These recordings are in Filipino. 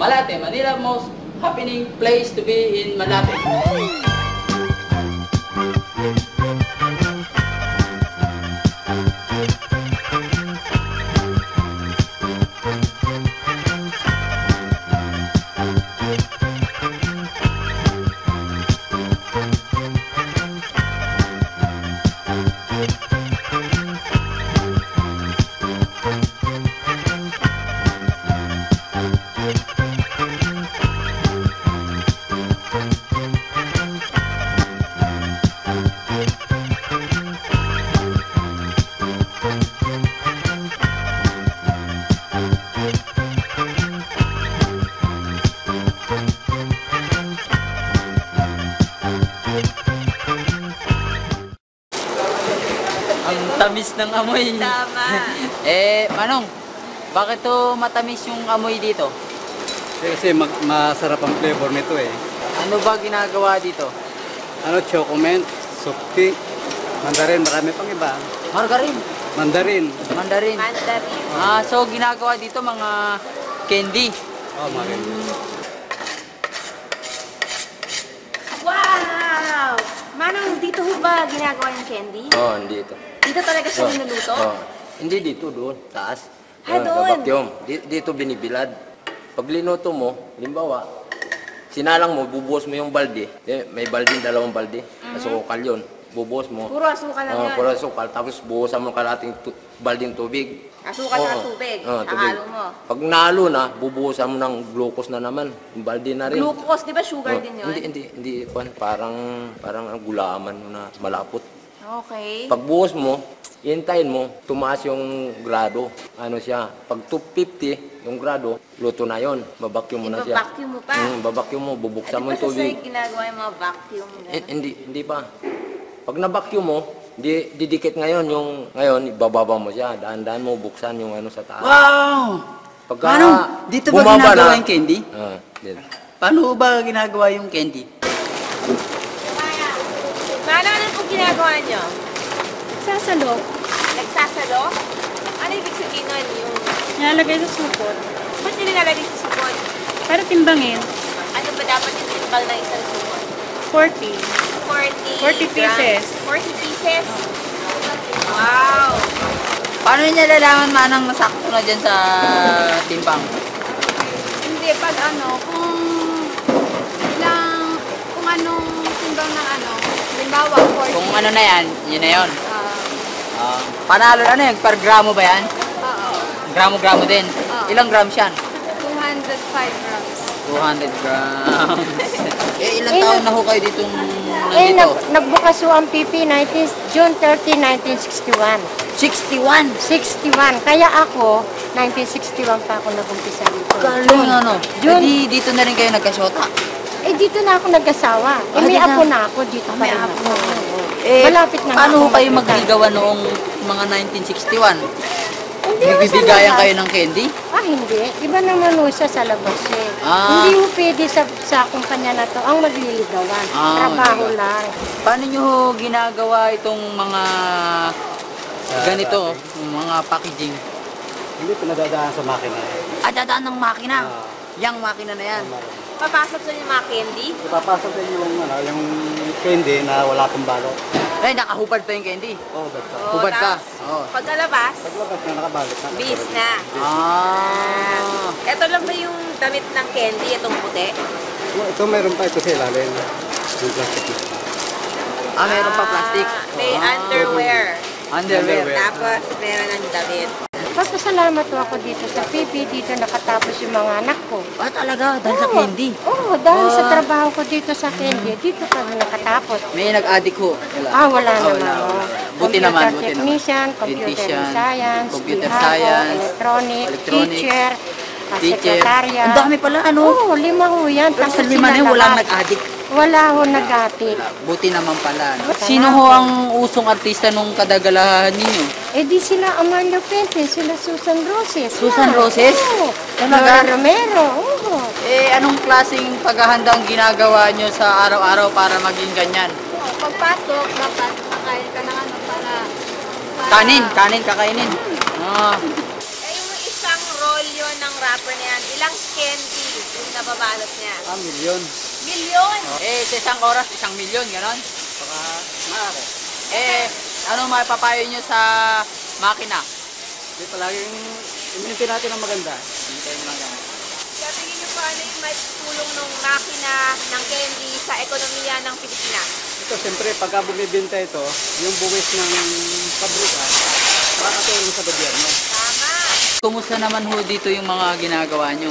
Malate, Manila, most happening place to be in Malate. Ang tamis ng amoy. Tama. Manong, bakit to matamis yung amoy dito? Kasi masarap ang flavor nito eh. Ano ba ginagawa dito? Ano, chocolate, sukti, mandarin, marami pang iba. Margarine. Mandarin. Mandarin. Mandarin. So ginagawa dito mga candy. Oh, mga ganyan. Wow! Manong, dito ho ba ginagawa yung candy? Oo, hindi ito. Dito talaga siya niluluto? Hindi dito, doon, taas. Doon? Vacuum. Dito binibilad. Pag linuto mo, limbawa, sinalang mo, bubuhos mo yung balde. May balde, dalawang balde. Asukal yun. Bubuhos mo. Puro asukal lang yun? Puro asukal. Tapos buhusan mo kalating balding tubig. Asukal na tubig? Nakahalo mo? Pag nahalo na, bubuhusan mo ng glucose na naman. Yung balde na rin. Glucose, di ba sugar din yun? Hindi. Parang ang gulaman na malapot. Okay. Pag buhos mo, hintayin mo, tumaas yung grado. Ano siya, pag 250 yung grado, luto na yon. Babacuum mo na siya. Iba-vacuum mo pa? Babacuum mo, bubuksan mo yung Di ba tubig. sa ginagawa yung mga vacuum? Hindi pa. Pag na-vacuum mo, didikit ngayon ibababa mo siya. Dahan-dahan mo, buksan yung ano sa taas. Wow! Pagka Manong, dito ba bumaba ginagawa na- yung candy? Dito. Paano ba ginagawa yung candy? Manong, ano po ginagawa nyo? Sasalo. Nagsasalo? Ano ibig sabihin nun? Yung... Nilalagay sa supot. Ba't nyo nilalagay sa supon? Para timbangin. Ano ba dapat yung timbal ng isang supon? 40. 40 40 pieces. 40 pieces? Wow! Paano niya lalaman manang nasakto na dyan sa timbang? Hindi, pag kung anong timbang ng halimbawa, 40. Kung ano na yan, yun na yun. Ah, Panalo, ano yun? Per gramo ba yan? oo. Gramo-gramo din. Oo. Ilang grams yan? 205 grams. 200 grams. Ilang taon na ho kayo ditong nandito? Nagbukas ho ang PP June 30, 1961. 61! 61. Kaya ako, 1961 pa ako nag-umpisa dito. Galing ano? June. Dito na rin kayo nagkasyota. Dito na ako nag-asawa. May dito apo na. na ako, dito pa May rin apo. ako. Malapit na Paano ako ho kayo magpunta. magligawan noong mga 1961? Hindi ho sa Nagbibigayan labas. kayo ng candy? Hindi. Iba naman ho siya sa labas eh. Ah. Hindi ho pwede sa kumpanya na to ang magliligawan. Trabaho magligawan. lang. Paano nyo ho ginagawa itong mga ganito, mga packaging? Hindi pinadadaan sa makina. Dadaan ng makina. Yang makina na yan. Papasok sa yung mga candy? Ipapasok din yung candy na wala pang balot. Ay, nakahubad pa yung candy. Oh, that's all. Oo, Hubad pa. tapos, Oo. Pagkalabas, Paglabas na nakabalot na. bis na. Ah. Ito lang ba yung damit ng candy, itong puti? Ito mayroon pa ito sa ilalim. Yung plastic na. Meron pa plastic. May underwear. Underwear. Tapos meron ng damit. Pasasalamat ho ako dito sa PP. Dito nakatapos yung mga anak ko. Talaga? Dahil sa candy? Oo, dahil sa trabaho ko dito sa Candy, dito ka nakatapos. May nag-addict ho? Wala. Wala naman. Wala. Buti Computer naman, buti naman. technician, computer Technician, science, computer Biharo, science, electronic, electronics, teacher, teacher. sekretarya. Ang dami pala, ano? Oo, 5 ho yan. Pero Tapos sa lima na yun, sila walang lahat. nag-addict. Wala ho nag-atik. Buti naman pala. No? Sino ho ang usong artista nung kadagalahan ninyo? Di sila Amanio Pentes, sila Susan Roses. Susan yan. Roses? Oo. Talaga? Nora Romero. Oo. Anong klaseng paghahanda ang ginagawa nyo sa araw-araw para maging ganyan? Pagpasok, dapat makain ka ng para Kanin kakainin. Yung isang rolyo ng wrapper na yan, ilang candy yung nababalot niya? Milyon. Milyon! Eh, sa isang oras, 1,000,000, gano'n? Baka maaari. Eh, ano maipapayo nyo sa makina? Hindi palaging i-maintain natin ang maganda. Sa tingin niyo paano yung may tulong ng makina ng candy sa ekonomiya ng Pilipinas? Ito, siyempre, pagka bumibenta ito, yung buwis ng pabrika, makakatulong sa gobyerno. Tama! Kumusta naman ho dito yung mga ginagawa nyo?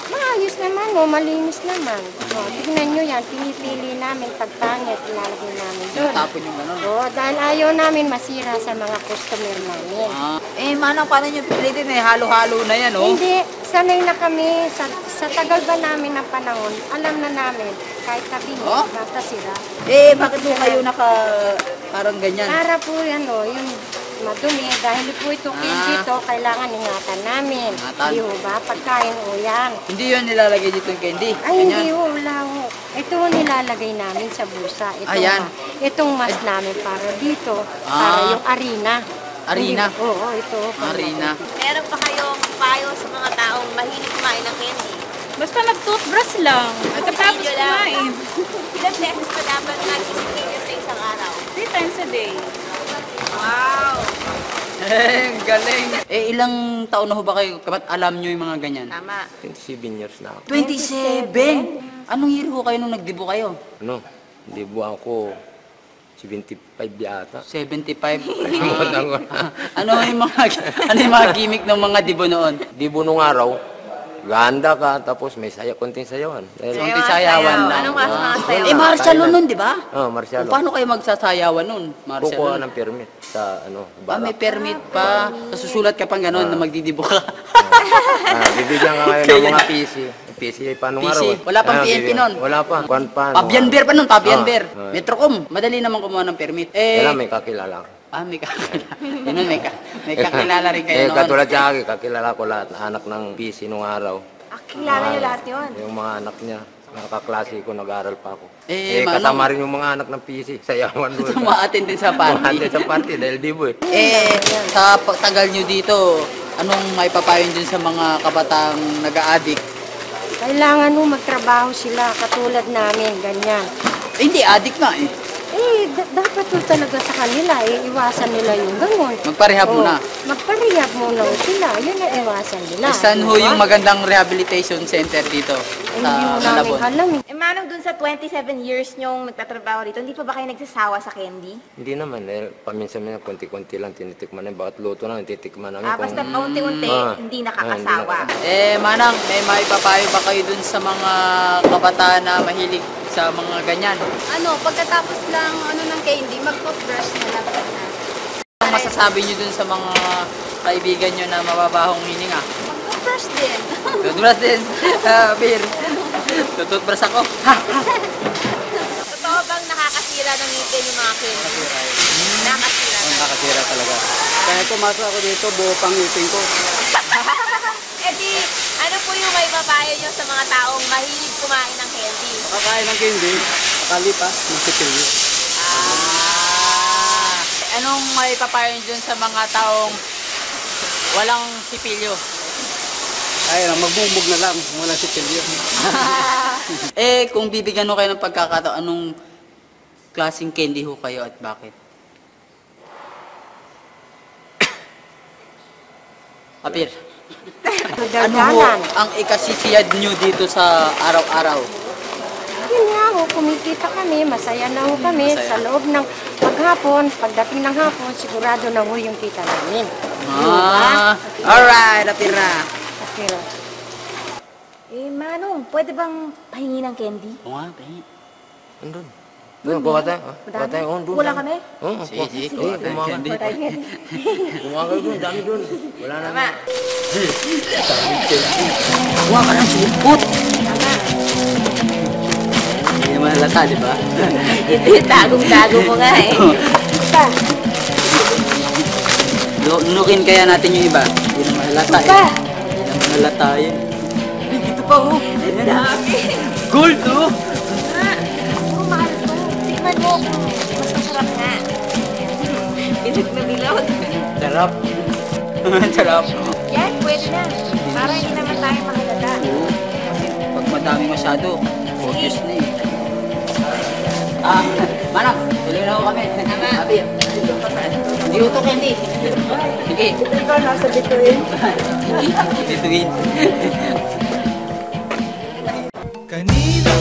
Maayos naman, oh, malinis naman. Oh, tignan nyo yan, pinipili namin pagpangit, ilalagay namin doon. Tapon yung gano'n. Oh, dahil ayaw namin masira sa mga customer namin. Eh, manang, paano nyo pipilitin eh? Halo-halo na yan, oh. Hindi, sanay na kami. Sa tagal ba namin ng panahon, alam na namin, kahit sabihin, Oh? basta sila. Eh, bakit po kayo parang ganyan? Para po yan, oh, yung madumi, dahil po ito dito, kailangan ingatan namin. Ingatan. Di ho ba? Pagkain o yan. Hindi yun nilalagay dito yung candy. Ay, hindi ho, wala ho. Ito ho nilalagay namin sa bulsa. Ayan. Itong mas namin para dito, Ah. para yung arena. Arena? Hindi- Oo, ito. Arena. Meron pa kayong payo sa mga taong mahilig kumain ng candy? Basta mag-toothbrush lang. At tapos Video lang. kumain. Ilang beses pa dapat nag-isipin nyo sa isang araw? 3 times a day. Wow! Eh, galing. Eh, ilang taon na ho ba kayo? Kapat alam nyo yung mga ganyan? Tama. 27 years na ako. 27? Anong year ho kayo nung nagdibo kayo? Ano, hindi buwan ko 75 yata. 75? Kalimutan ko na. ano yung mga gimmick ng mga dibo noon? Di bu nung araw, ganda ka, tapos may konting sayawan. Dahil, Konti sayawan lang. Anong mga sayaw? Eh, martial law nun, di ba? Marcial. Paano kayo magsasayawan nun? Martial Kukuha law. ng permit sa May barak. permit pa. Susulat ka pang gano'n na magdidibo ka. Bibigyan ka ngayon ng mga PC. PC ay paano PC? araw? Wala pang PNP bibigyan. nun? Wala pa. Kwan pa. Pabianber pa nun, pabianber. Ah. Metrocom. Madali naman kumuha ng permit. Eh, Kailan may kakilala ko. may kakilala. Ganun, may kakilala rin kayo noon. Katulad sa akin, kakilala ko lahat ng anak ng PC nung araw. Kilala nyo lahat yun? Yung mga anak niya, mga kaklase ko, nag-aaral pa ako. Manong, Kasama rin yung mga anak ng PC, sayawan doon. Sumaatin din sa party. Umaattend sa party dahil di bo eh. Sa tagal nyo dito, anong may papayon din sa mga kabataang nag-a-addict? Kailangan ho magtrabaho sila, katulad namin, ganyan. Eh, hindi, addict nga eh. Dapat ho talaga sa kanila, iwasan nila yung ganun. Magparehab Oo, muna. Magparehab muna ho sila, yun ang iwasan nila. Saan ho diba? yung magandang rehabilitation center dito? Hindi ho namin Malabon? alam eh. Eh, manong dun sa 27 years nyong nagtatrabaho dito, hindi pa ba kayo nagsasawa sa candy? Hindi naman, paminsan-minsan, konti-konti lang tinitikman namin. Bawat luto na, titikman namin. Basta paunti-unti, hindi nakakasawa. Manang, may maipapayo ba kayo dun sa mga kabataan na mahilig sa mga ganyan? Pagkatapos lang ng candy, mag-toothbrush na lang. Ano masasabi nyo dun sa mga kaibigan nyo na mababahong hininga? Mag-toothbrush din. Toothbrush din. Beer. Tututbrush ako. Totoo bang nakakasira ng ngipin yung mga candy? Nakakasira na. Nakakasira talaga. Kaya pumasok ako dito, buo pang ngipin ko. Eh di, ano po yung may papayo nyo sa mga taong mahilig kumain ng candy? Makakain ng candy, makalipas, magsitilyo. Anong may papayo nyo dun sa mga taong walang sipilyo? Ay, magbubog na lang, walang sitilyo. Kung bibigyan ho kayo ng pagkakataon, anong klaseng candy ho kayo at bakit? Apir, ano ho Daganan. ang ikasisiyad nyo dito sa araw-araw? Yun nga ho, kumikita kami, masaya na ho kami. Masaya. Sa loob ng maghapon, pagdating ng hapon, sigurado na ho yung kita namin. Alright, Apir na. Pero, Eh, Manong, pwede bang pahingi ng candy? Oo nga, babe. Andun. Doon, kuha tayo. Kuha tayo. Doon. Kulang kami? Oo, Sige, kuha tayo. Kumain. Kumain kayo doon, dami doon. Wala na. Tama. Kuha ka ng supot. Hindi naman halata, di ba? Hindi, tagong-tago mo nga eh. Nunukin kaya natin yung iba. Hindi naman halata eh. Hindi naman halata yun. Ay, dito pa oh. Ang dami. Gold oh. Puro mahal to. Tingnan mo kung mas masarap nga. Bilog na bilog. Sarap. Sarap. Yan, pwede na. Para hindi naman tayo mahalata. Oo. Kasi pag madami masyado, focus na eh. Manang, tuloy na ako kami. Abi, hindi ko ito, Candy. Sige. Ikaw nasa bituin. Bituin. Kanina